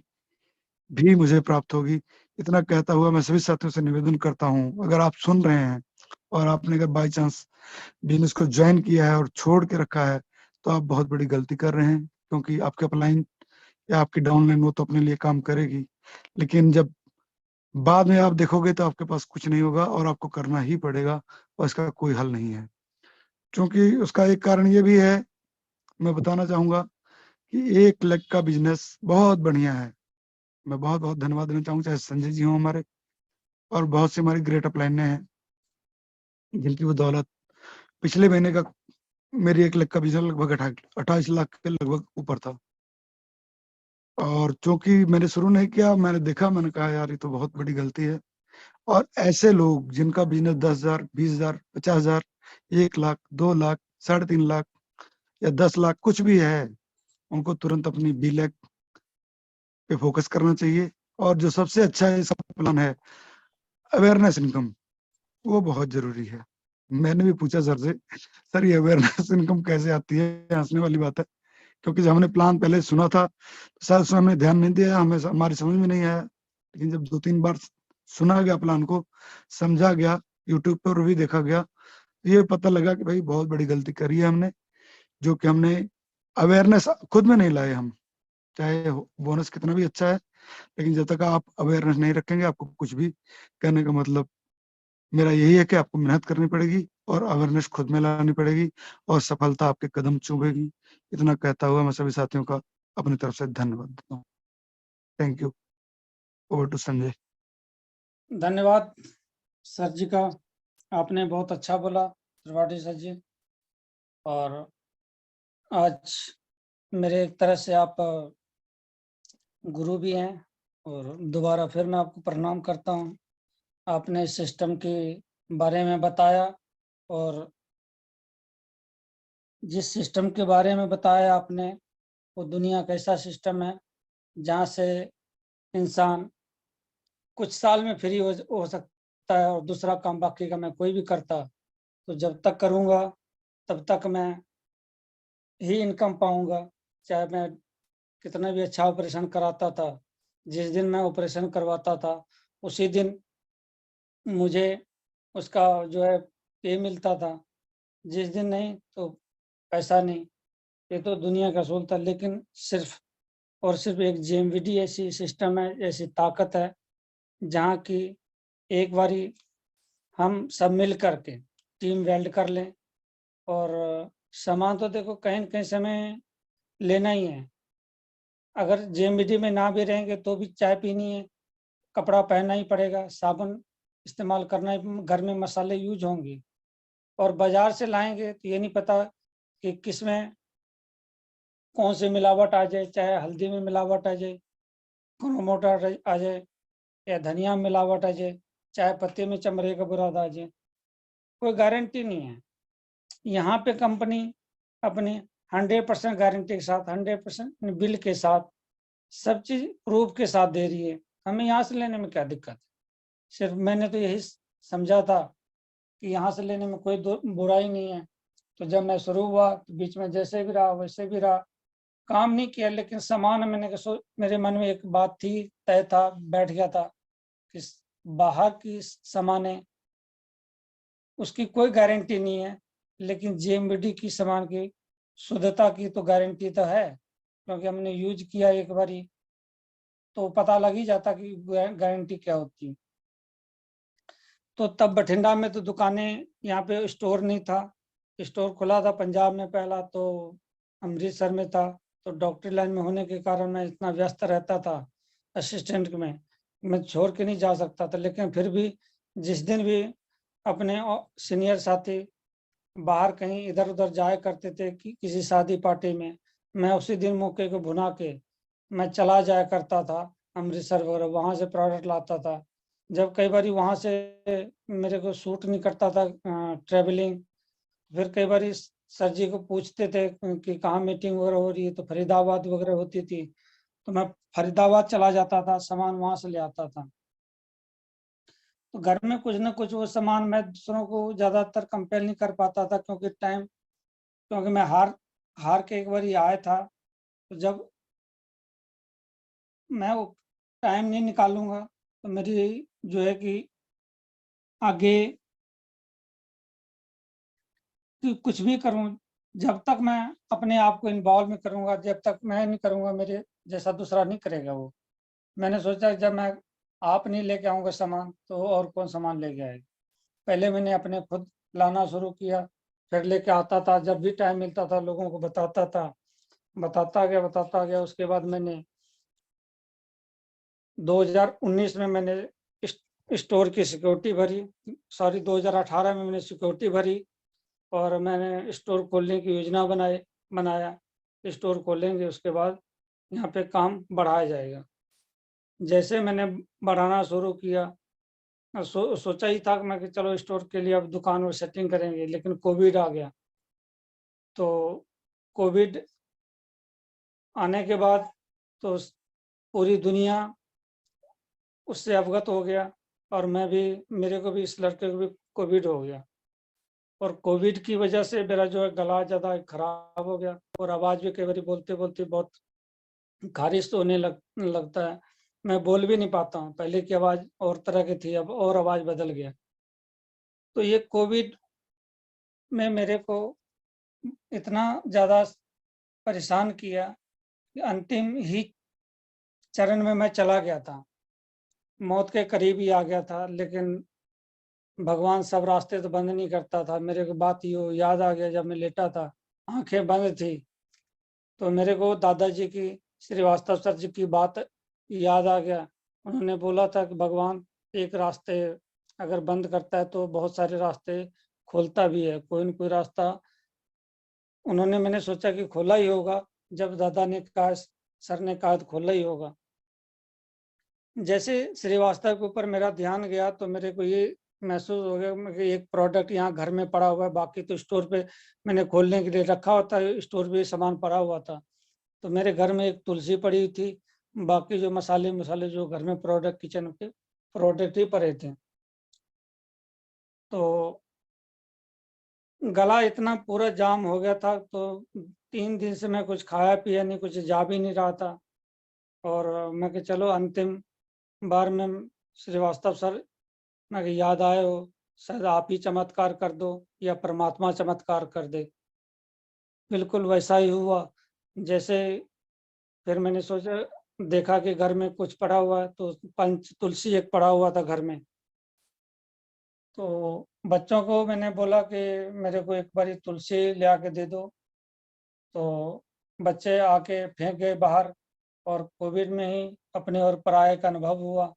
भी मुझे प्राप्त होगी। इतना कहता हुआ मैं सभी साथियों से निवेदन करता हूँ, अगर आप सुन रहे हैं और आपने अगर बाय चांस बिज़नेस को जॉइन किया है और छोड़ के रखा है, तो आप बहुत बड़ी गलती कर रहे हैं, क्योंकि आपकी अपलाइन या आपकी डाउनलाइन वो तो अपने लिए काम करेगी। लेकिन जब बाद में आप देखोगे तो आपके पास कुछ नहीं होगा और आपको करना ही पड़ेगा और इसका कोई हल नहीं है। क्योंकि उसका एक कारण ये भी है, मैं बताना चाहूँगा कि 1 लाख का बिज़नेस बहुत बढ़िया है। मैं बहुत-बहुत धन्यवाद देना चाहूँगा, चाहे संजय जी हों हमारे और बहुत सी हमारी ग्रेट अपलाइनें हैं, जिनकी बदौलत पिछले महीने का मेरी 1 लाख का बिज़नेस लगभग 28 लाख के लगभग ऊपर था। और चूँकि मैंने शुरू नहीं किया, मैंने देखा, मैंने कहा यार ये तो बहुत बड़ी गलती है। और ऐसे लोग जिनका बिज़नेस 10,000, 20,000, 50,000, 1 लाख, 2 लाख, साढ़े 3 लाख या 10 लाख कुछ भी है, उनको तुरंत अपनी बीलैक पे फ़ोकस करना चाहिए। और जो सबसे अच्छा इसका प्लान है, अवेयरनेस इनकम, वो बहुत ज़रूरी है। मैंने भी पूछा सर से, सर ये अवेयरनेस इनकम कैसे आती है? हँसने वाली बात है, क्योंकि जब हमने प्लान पहले सुना था, तो शायद उसमें हमने ध्यान नहीं दिया, हमारी समझ में नहीं आया। लेकिन जब 2-3 बार सुना गया प्लान को, समझा गया, यूट्यूब पर भी देखा गया, ये पता लगा कि भाई बहुत बड़ी गलती करी है हमने, जो कि हमने अवेयरनेस खुद में नहीं लाए हम। चाहे हो बोनस कितना भी अच्छा है, लेकिन जब तक आप अवेयरनेस नहीं रखेंगे, आपको कुछ भी कहने का मतलब मेरा यही है कि आपको मेहनत करनी पड़ेगी और अवेयरनेस खुद में लानी पड़ेगी और सफलता आपके कदम चूमेगी। इतना कहता हुआ मैं सभी साथियों का अपनी तरफ से धन्यवाद देता हूँ। Thank you. Over to Sanjay. धन्यवाद सर जी का, आपने बहुत अच्छा बोला त्रिपाठी सर जी। और आज मेरे एक तरह से आप गुरु भी हैं और दोबारा फिर मैं आपको प्रणाम करता हूँ। आपने सिस्टम के बारे में बताया और जिस सिस्टम के बारे में बताया आपने, वो दुनिया का ऐसा सिस्टम है जहाँ से इंसान कुछ साल में फ्री हो सकता है और दूसरा काम बाकी का मैं कोई भी करता तो जब तक करूँगा तब तक मैं ही इनकम पाऊँगा, चाहे मैं कितना भी अच्छा ऑपरेशन कराता था। जिस दिन मैं ऑपरेशन करवाता था, उसी दिन मुझे उसका जो है पे मिलता था, जिस दिन नहीं तो पैसा नहीं। ये तो दुनिया का असूल था, लेकिन सिर्फ़ और सिर्फ़ एक जेएमवीडी ऐसी सिस्टम है, ऐसी ताकत है, जहाँ की एक बारी हम सब मिल कर के टीम वेल्ड कर लें और सामान तो देखो कहीं न कहीं से हमें लेना ही है। अगर जेएमवीडी में ना भी रहेंगे तो भी चाय पीनी है, कपड़ा पहनना ही पड़ेगा, साबुन इस्तेमाल करना है, घर में मसाले यूज़ होंगे और बाज़ार से लाएँगे तो ये नहीं पता कि किसमें कौन सी मिलावट आ जाए, चाहे हल्दी में मिलावट आ जाए, प्रोमोटर आ जाए या धनिया में मिलावट आ जाए, चाय पत्ती में चमड़े का बुराद आ जाए, कोई गारंटी नहीं है। यहाँ पे कंपनी अपनी 100% गारंटी के साथ, 100% बिल के साथ, सब चीज़ प्रूफ के साथ दे रही है। हमें यहाँ से लेने में क्या दिक्कत है? सिर्फ़ मैंने तो यही समझा था कि यहाँ से लेने में कोई बुराई नहीं है। तो जब मैं शुरू हुआ तो बीच में जैसे भी रहा वैसे भी रहा, काम नहीं किया, लेकिन सामान मैंने मेरे मन में एक बात थी, तय था, बैठ गया था कि बाहर की सामानें उसकी कोई गारंटी नहीं है, लेकिन जेएमबीडी की सामान की शुद्धता की तो गारंटी तो है, क्योंकि हमने यूज़ किया एक बारी, तो पता लग ही जाता कि गारंटी क्या होती है। तो तब बठिंडा में तो दुकानें, यहाँ पे स्टोर नहीं था। स्टोर खुला था पंजाब में पहला, तो अमृतसर में था। तो डॉक्टरी लाइन में होने के कारण मैं इतना व्यस्त रहता था असिस्टेंट में, मैं छोड़ के नहीं जा सकता था। लेकिन फिर भी जिस दिन भी अपने सीनियर साथी बाहर कहीं इधर-उधर जाया करते थे कि किसी शादी पार्टी में, मैं उसी दिन मौके को भुना के मैं चला जाया करता था अमृतसर वगैरह, वहाँ से प्रोडक्ट लाता था। जब कई बारी वहाँ से मेरे को सूट नहीं करता था ट्रैवलिंग, फिर कई बारी सर जी को पूछते थे कि कहाँ मीटिंग वगैरह हो रही है, तो फरीदाबाद वगैरह होती थी, तो मैं फरीदाबाद चला जाता था, सामान वहाँ से ले आता था। तो घर में कुछ ना कुछ वो सामान मैं दूसरों को ज़्यादातर कंपेयर नहीं कर पाता था, क्योंकि मैं हार हार के एक बार आया था। तो जब मैं वो टाइम नहीं निकालूंगा तो मेरी जो है कि आगे कि कुछ भी करूं, जब तक मैं अपने आप को इन्वॉल्व नहीं करूंगा, जब तक मैं नहीं करूंगा, मेरे जैसा दूसरा नहीं करेगा वो। मैंने सोचा जब मैं आप नहीं लेके आऊंगा सामान तो और कौन सामान लेके आएगा। पहले मैंने अपने खुद लाना शुरू किया, फिर लेके आता था, जब भी टाइम मिलता था लोगों को बताता था, बताता गया। उसके बाद मैंने 2019 में मैंने स्टोर की सिक्योरिटी भरी, सॉरी 2018 में मैंने सिक्योरिटी भरी, और मैंने स्टोर खोलने की योजना बनाया। स्टोर खोलेंगे, उसके बाद यहाँ पे काम बढ़ाया जाएगा। जैसे मैंने बढ़ाना शुरू किया, सोचा ही था कि मैं कि चलो स्टोर के लिए अब दुकान में सेटिंग करेंगे, लेकिन कोविड आ गया। तो कोविड आने के बाद तो पूरी दुनिया उससे अवगत हो गया, और मैं भी, मेरे को भी, इस लड़के को भी कोविड हो गया। और कोविड की वजह से मेरा जो है गला ज़्यादा खराब हो गया, और आवाज़ भी कई बार बोलते बोलते बहुत खारिश तो होने लगता है। मैं बोल भी नहीं पाता हूँ। पहले की आवाज़ और तरह की थी, अब और आवाज़ बदल गया। तो ये कोविड में मेरे को इतना ज़्यादा परेशान किया कि अंतिम ही चरण में मैं चला गया था, मौत के करीब ही आ गया था। लेकिन भगवान सब रास्ते तो बंद नहीं करता था। मेरे को बात यो याद आ गया, जब मैं लेटा था, आंखें बंद थी, तो मेरे को दादाजी की, श्रीवास्तव सर जी की बात याद आ गया। उन्होंने बोला था कि भगवान एक रास्ते अगर बंद करता है तो बहुत सारे रास्ते खोलता भी है, कोई न कोई रास्ता उन्होंने, मैंने सोचा कि खोला ही होगा। जब दादा ने कहा, सर ने कहा, तो खोला ही होगा। जैसे श्रीवास्तव के ऊपर मेरा ध्यान गया तो मेरे को ये महसूस हो गया कि एक प्रोडक्ट यहाँ घर में पड़ा हुआ है, बाकी तो स्टोर पे मैंने खोलने के लिए रखा होता है, स्टोर पे सामान पड़ा हुआ था। तो मेरे घर में एक तुलसी पड़ी हुई थी, बाकी जो मसाले मसाले जो घर में प्रोडक्ट, किचन के प्रोडक्ट ही पड़े थे। तो गला इतना पूरा जाम हो गया था, तो 3 दिन से मैं कुछ खाया पिया नहीं, कुछ जा भी नहीं रहा था। और मैं कि चलो अंतिम बार में श्रीवास्तव सर, मैं कि याद आए हो, शायद आप ही चमत्कार कर दो या परमात्मा चमत्कार कर दे। बिल्कुल वैसा ही हुआ। जैसे फिर मैंने सोचा, देखा कि घर में कुछ पड़ा हुआ है, तो पंच तुलसी एक पड़ा हुआ था घर में। तो बच्चों को मैंने बोला कि मेरे को एक बारी तुलसी ले आके दे दो। तो बच्चे आके फेंक गए बाहर, और कोविड में ही अपने और पराये का अनुभव हुआ।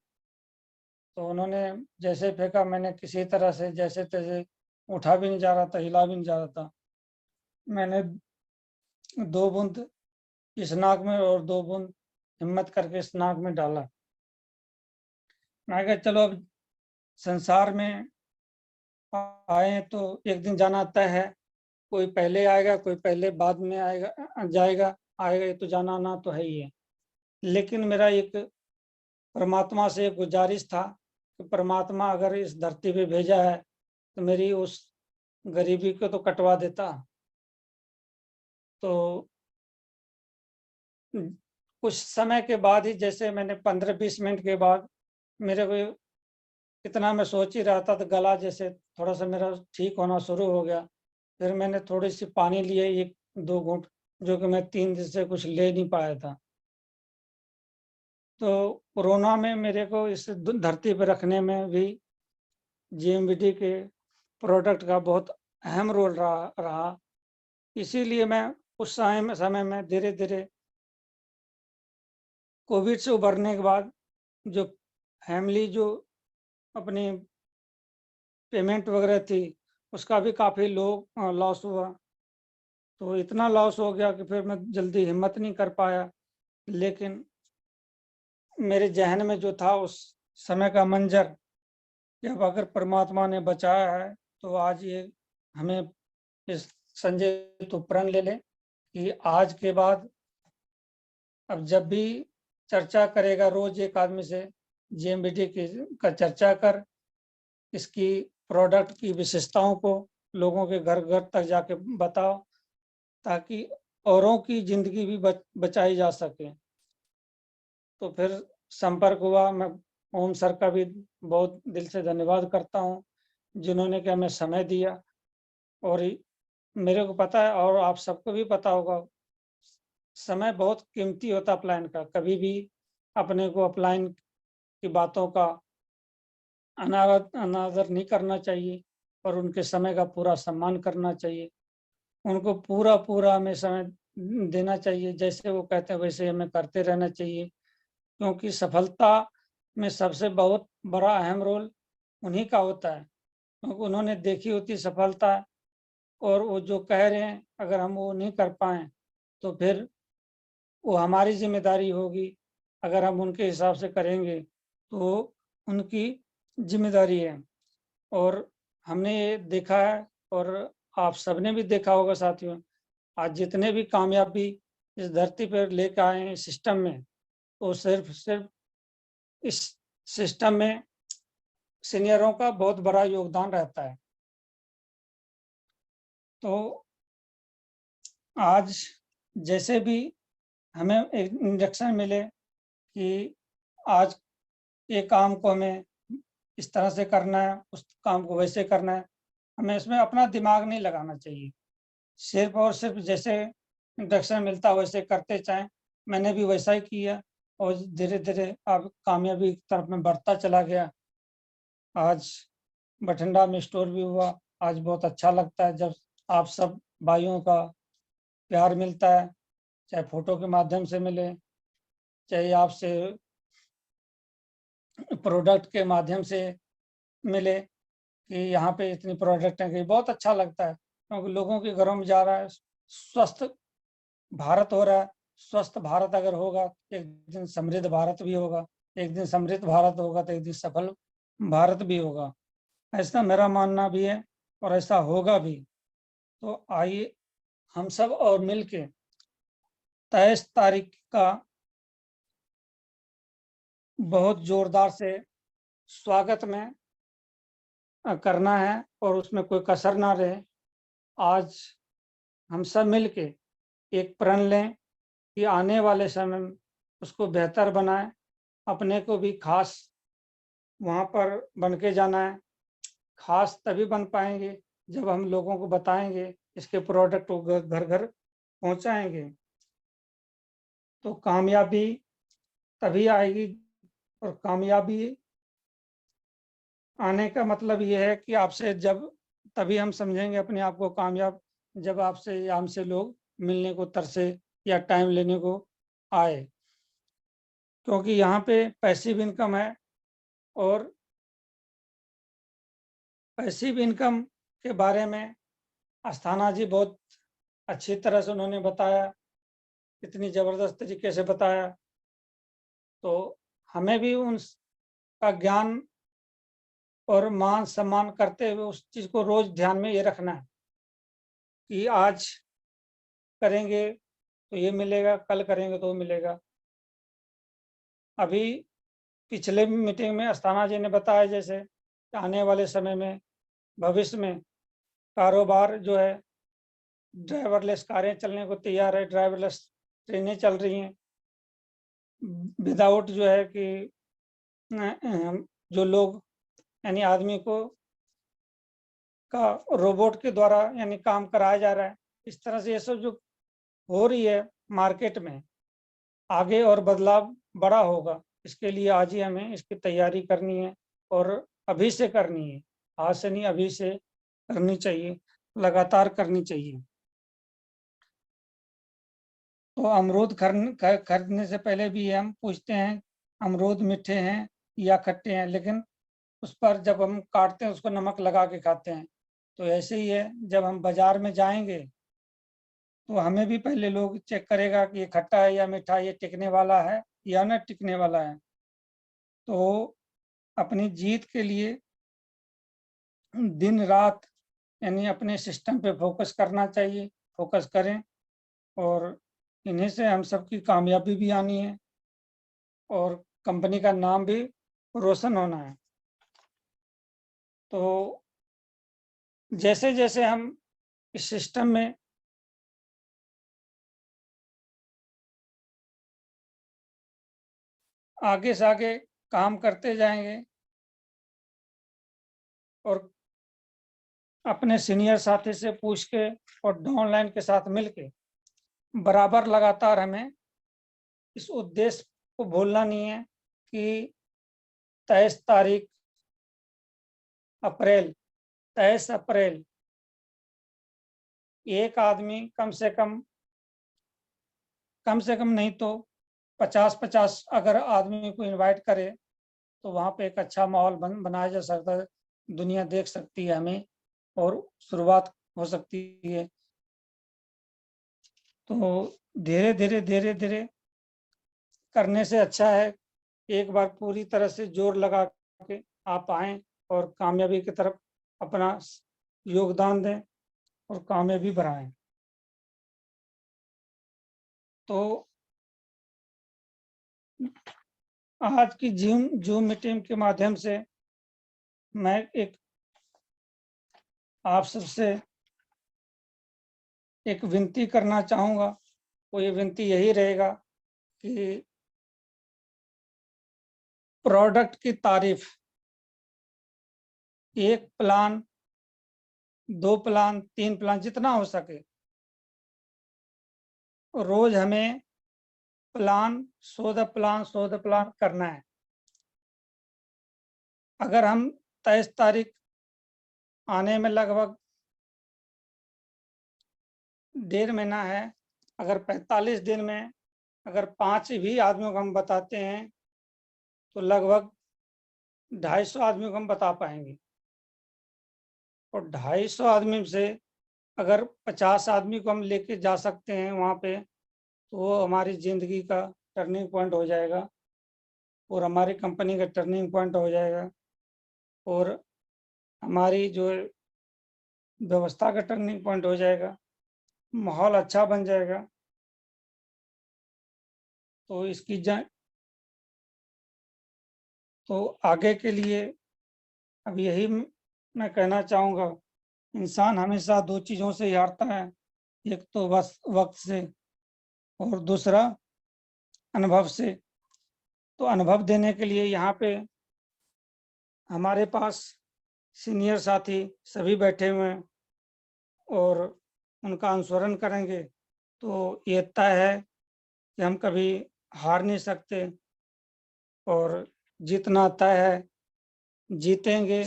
तो उन्होंने जैसे फेंका, मैंने किसी तरह से जैसे तैसे, उठा भी नहीं जा रहा था, हिला भी नहीं जा रहा था, मैंने 2 बूंद इस नाक में और 2 बूंद हिम्मत करके इस नाक में डाला। मैं कहा चलो अब संसार में आए हैं तो एक दिन जाना तय है। कोई पहले आएगा, कोई पहले बाद में आएगा, जाएगा, आएगा, ये तो जाना ना तो है ही है। लेकिन मेरा एक परमात्मा से एक गुजारिश था कि परमात्मा अगर इस धरती पे भेजा है तो मेरी उस गरीबी को तो कटवा देता। तो कुछ समय के बाद ही, जैसे मैंने 15-20 मिनट के बाद, मेरे को इतना मैं सोच ही रहा था तो गला जैसे थोड़ा सा मेरा ठीक होना शुरू हो गया। फिर मैंने थोड़ी सी पानी लिए, 1-2 घूंट, जो कि मैं 3 दिन से कुछ ले नहीं पाया था। तो कोरोना में मेरे को इस धरती पर रखने में भी जीएमबीडी के प्रोडक्ट का बहुत अहम रोल रहा। इसीलिए मैं उस समय में धीरे धीरे कोविड से उभरने के बाद जो फैमिली जो अपनी पेमेंट वगैरह थी, उसका भी काफ़ी लॉस हुआ। तो इतना लॉस हो गया कि फिर मैं जल्दी हिम्मत नहीं कर पाया। लेकिन मेरे जहन में जो था उस समय का मंजर कि अब अगर परमात्मा ने बचाया है तो आज ये हमें इस संजय तो प्रण ले ले कि आज के बाद अब जब भी चर्चा करेगा रोज एक आदमी से जीएमबीटी की का चर्चा कर, इसकी प्रोडक्ट की विशेषताओं को लोगों के घर घर तक जाके बताओ ताकि औरों की जिंदगी भी बचाई जा सके। तो फिर संपर्क हुआ। मैं ओम सर का भी बहुत दिल से धन्यवाद करता हूँ जिन्होंने कि हमें समय दिया। और मेरे को पता है और आप सबको भी पता होगा, समय बहुत कीमती होता है अपलाइन का। कभी भी अपने को अपलाइन की बातों का अनादर नहीं करना चाहिए और उनके समय का पूरा सम्मान करना चाहिए। उनको पूरा पूरा हमें समय देना चाहिए, जैसे वो कहते हैं वैसे हमें करते रहना चाहिए, क्योंकि सफलता में सबसे बहुत बड़ा अहम रोल उन्हीं का होता है, क्योंकि उन्होंने देखी होती सफलता। और वो जो कह रहे हैं अगर हम वो नहीं कर पाए तो फिर वो हमारी जिम्मेदारी होगी। अगर हम उनके हिसाब से करेंगे तो उनकी जिम्मेदारी है। और हमने ये देखा है और आप सबने भी देखा होगा साथियों, आज जितने भी कामयाबी इस धरती पर लेकर आए हैं सिस्टम में, तो सिर्फ इस सिस्टम में सीनियरों का बहुत बड़ा योगदान रहता है। तो आज जैसे भी हमें एक इंजेक्शन मिले कि आज ये काम को हमें इस तरह से करना है, उस काम को वैसे करना है, हमें इसमें अपना दिमाग नहीं लगाना चाहिए। सिर्फ और सिर्फ जैसे इंजेक्शन मिलता है वैसे करते जाएं। मैंने भी वैसा ही किया और धीरे धीरे अब कामयाबी की तरफ में बढ़ता चला गया। आज बठिंडा में स्टोर भी हुआ। आज बहुत अच्छा लगता है जब आप सब भाइयों का प्यार मिलता है, चाहे फोटो के माध्यम से मिले, चाहे आपसे प्रोडक्ट के माध्यम से मिले कि यहाँ पे इतनी प्रोडक्ट है कि बहुत अच्छा लगता है, क्योंकि लोगों के घरों में जा रहा है, स्वस्थ भारत हो रहा है। स्वस्थ भारत अगर होगा एक दिन समृद्ध भारत भी होगा, एक दिन समृद्ध भारत होगा तो एक दिन सफल भारत भी होगा। ऐसा मेरा मानना भी है और ऐसा होगा भी। तो आइए हम सब और मिलके 23 तारीख का बहुत जोरदार से स्वागत में करना है और उसमें कोई कसर ना रहे। आज हम सब मिलके एक प्रण लें कि आने वाले समय में उसको बेहतर बनाएं। अपने को भी खास वहाँ पर बन के जाना है। खास तभी बन पाएंगे जब हम लोगों को बताएंगे, इसके प्रोडक्ट को घर घर पहुँचाएंगे, तो कामयाबी तभी आएगी। और कामयाबी आने का मतलब ये है कि आपसे जब तभी हम समझेंगे अपने आप को कामयाब जब आपसे हमसे लोग मिलने को तरसे या टाइम लेने को आए, क्योंकि यहाँ पे पैसिव इनकम है। और पैसिव इनकम के बारे में अस्थाना जी बहुत अच्छी तरह से उन्होंने बताया, इतनी ज़बरदस्त तरीके से बताया। तो हमें भी उनका ज्ञान और मान सम्मान करते हुए उस चीज़ को रोज ध्यान में ये रखना है कि आज करेंगे तो ये मिलेगा, कल करेंगे तो मिलेगा। अभी पिछले मीटिंग में अस्थाना जी ने बताया जैसे आने वाले समय में भविष्य में कारोबार जो है ड्राइवरलेस कारें चलने को तैयार है, ड्राइवरलेस ट्रेनें चल रही हैं, विदाउट जो है कि जो लोग यानी आदमी को का रोबोट के द्वारा यानी काम कराया जा रहा है। इस तरह से ये सब जो हो रही है मार्केट में, आगे और बदलाव बड़ा होगा। इसके लिए आज ही हमें इसकी तैयारी करनी है और अभी से करनी है। आज से नहीं, अभी से करनी चाहिए, लगातार करनी चाहिए। तो अमरूद खरीदने से पहले भी हम पूछते हैं अमरूद मीठे हैं या खट्टे हैं, लेकिन उस पर जब हम काटते हैं उसको नमक लगा के खाते हैं। तो ऐसे ही है, जब हम बाजार में जाएंगे तो हमें भी पहले लोग चेक करेगा कि ये खट्टा है या मीठा, ये टिकने वाला है या न टिकने वाला है। तो अपनी जीत के लिए दिन रात यानी अपने सिस्टम पे फोकस करना चाहिए, फोकस करें और इन्हीं से हम सबकी कामयाबी भी आनी है और कंपनी का नाम भी रोशन होना है। तो जैसे जैसे हम इस सिस्टम में आगे से आगे काम करते जाएंगे और अपने सीनियर साथी से पूछ के और डाउनलाइन के साथ मिलके बराबर लगातार हमें इस उद्देश्य को भूलना नहीं है कि 23 तारीख अप्रैल 23 अप्रैल एक आदमी कम से कम नहीं तो 50-50 अगर आदमी को इनवाइट करे तो वहाँ पे एक अच्छा माहौल बनाया जा सकता है, दुनिया देख सकती है हमें और शुरुआत हो सकती है। तो धीरे धीरे करने से अच्छा है एक बार पूरी तरह से जोर लगा के आप आएं और कामयाबी की तरफ अपना योगदान दें और कामयाबी बढ़ाएं। तो आज की जूम मीटिंग के माध्यम से मैं एक आप सबसे एक विनती करना चाहूँगा। वो ये विनती यही रहेगा कि प्रोडक्ट की तारीफ 1 प्लान, 2 प्लान, 3 प्लान जितना हो सके रोज हमें प्लान 100 प्लान करना है। अगर हम 23 तारीख आने में लगभग 1.5 महीना है, अगर 45 दिन में अगर 5 भी आदमियों को हम बताते हैं तो लगभग 250 आदमियों को हम बता पाएंगे और 250 आदमी से अगर 50 आदमी को हम लेके जा सकते हैं वहाँ पे तो वो हमारी ज़िंदगी का टर्निंग पॉइंट हो जाएगा और हमारी कंपनी का टर्निंग पॉइंट हो जाएगा और हमारी जो व्यवस्था का टर्निंग पॉइंट हो जाएगा, माहौल अच्छा बन जाएगा। तो इसकी तो आगे के लिए अब यही मैं कहना चाहूँगा, इंसान हमेशा 2 चीज़ों से ही हारता है, एक तो बस वक्त से और दूसरा अनुभव से। तो अनुभव देने के लिए यहाँ पे हमारे पास सीनियर साथी सभी बैठे हुए हैं और उनका अनुसरण करेंगे तो ये तय है कि हम कभी हार नहीं सकते और जीतना तय है, जीतेंगे।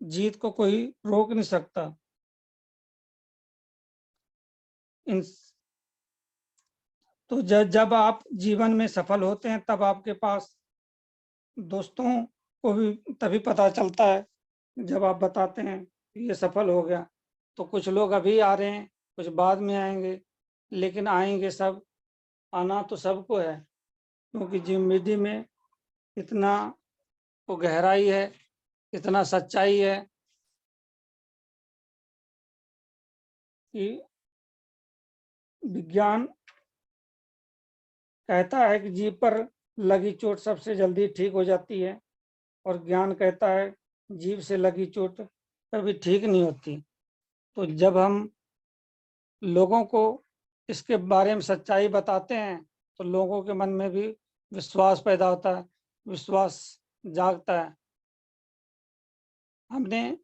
जीत को कोई रोक नहीं सकता। इन तो जब आप जीवन में सफल होते हैं तब आपके पास दोस्तों को भी तभी पता चलता है जब आप बताते हैं ये सफल हो गया। तो कुछ लोग अभी आ रहे हैं, कुछ बाद में आएंगे, लेकिन आएंगे सब। आना तो सबको है क्योंकि जिम्मेदी में इतना वो गहराई है, इतना सच्चाई है कि विज्ञान कहता है कि जीभ पर लगी चोट सबसे जल्दी ठीक हो जाती है और ज्ञान कहता है जीभ से लगी चोट कभी ठीक नहीं होती। तो जब हम लोगों को इसके बारे में सच्चाई बताते हैं तो लोगों के मन में भी विश्वास पैदा होता है, विश्वास जागता है। हमने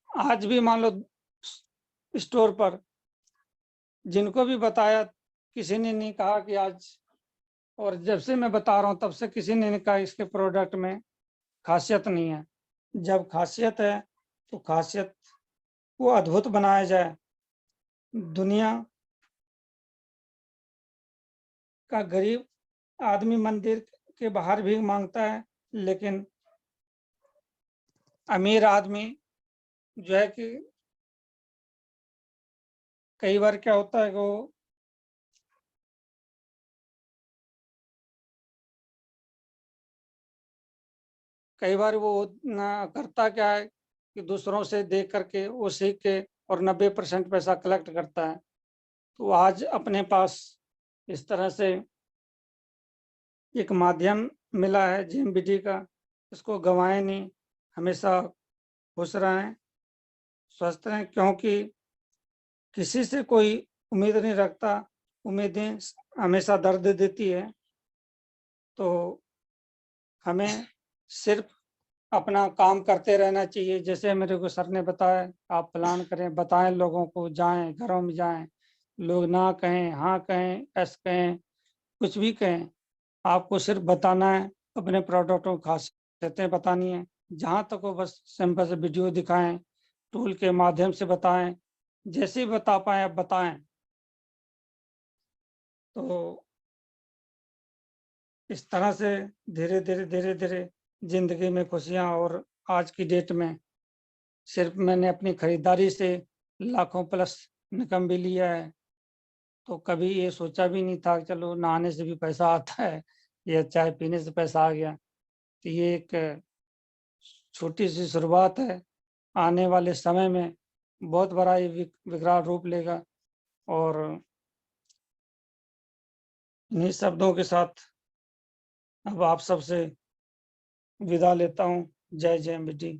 आज भी मान लो स्टोर पर जिनको भी बताया किसी ने नहीं कहा कि आज, और जब से मैं बता रहा हूँ तब से किसी ने नहीं कहा इसके प्रोडक्ट में खासियत नहीं है। जब खासियत है तो खासियत को अद्भुत बनाया जाए। दुनिया का गरीब आदमी मंदिर के बाहर भीख मांगता है, लेकिन अमीर आदमी जो है कि कई बार क्या होता है कि वो कई बार वो करता क्या है कि दूसरों से देख करके वो सीख के और 90% पैसा कलेक्ट करता है। तो आज अपने पास इस तरह से एक माध्यम मिला है जेएमबीटी का, इसको गँवाएँ नहीं, हमेशा खुश रहें, स्वस्थ रहें, क्योंकि किसी से कोई उम्मीद नहीं रखता, उम्मीदें हमेशा दर्द देती है। तो हमें सिर्फ अपना काम करते रहना चाहिए। जैसे मेरे को सर ने बताया, आप प्लान करें, बताएं लोगों को, जाएं घरों में जाएं, लोग ना कहें, हाँ कहें, एस कहें, कुछ भी कहें, आपको सिर्फ बताना है, अपने प्रोडक्टों की खासियतें बतानी है। जहाँ तक हो बस सिंपल से वीडियो दिखाएं, टूल के माध्यम से बताएं, जैसे ही बता पाए आप बताएं। तो इस तरह से धीरे-धीरे ज़िंदगी में खुशियाँ, और आज की डेट में सिर्फ मैंने अपनी खरीदारी से लाखों प्लस इनकम भी लिया है। तो कभी ये सोचा भी नहीं था कि चलो नहाने से भी पैसा आता है या चाय पीने से पैसा आ गया। तो ये एक छोटी-सी शुरुआत है, आने वाले समय में बहुत बड़ा ये विकराल रूप लेगा। और इन्हीं शब्दों के साथ अब आप सबसे विदा लेता हूँ। जय जय एमबीटी।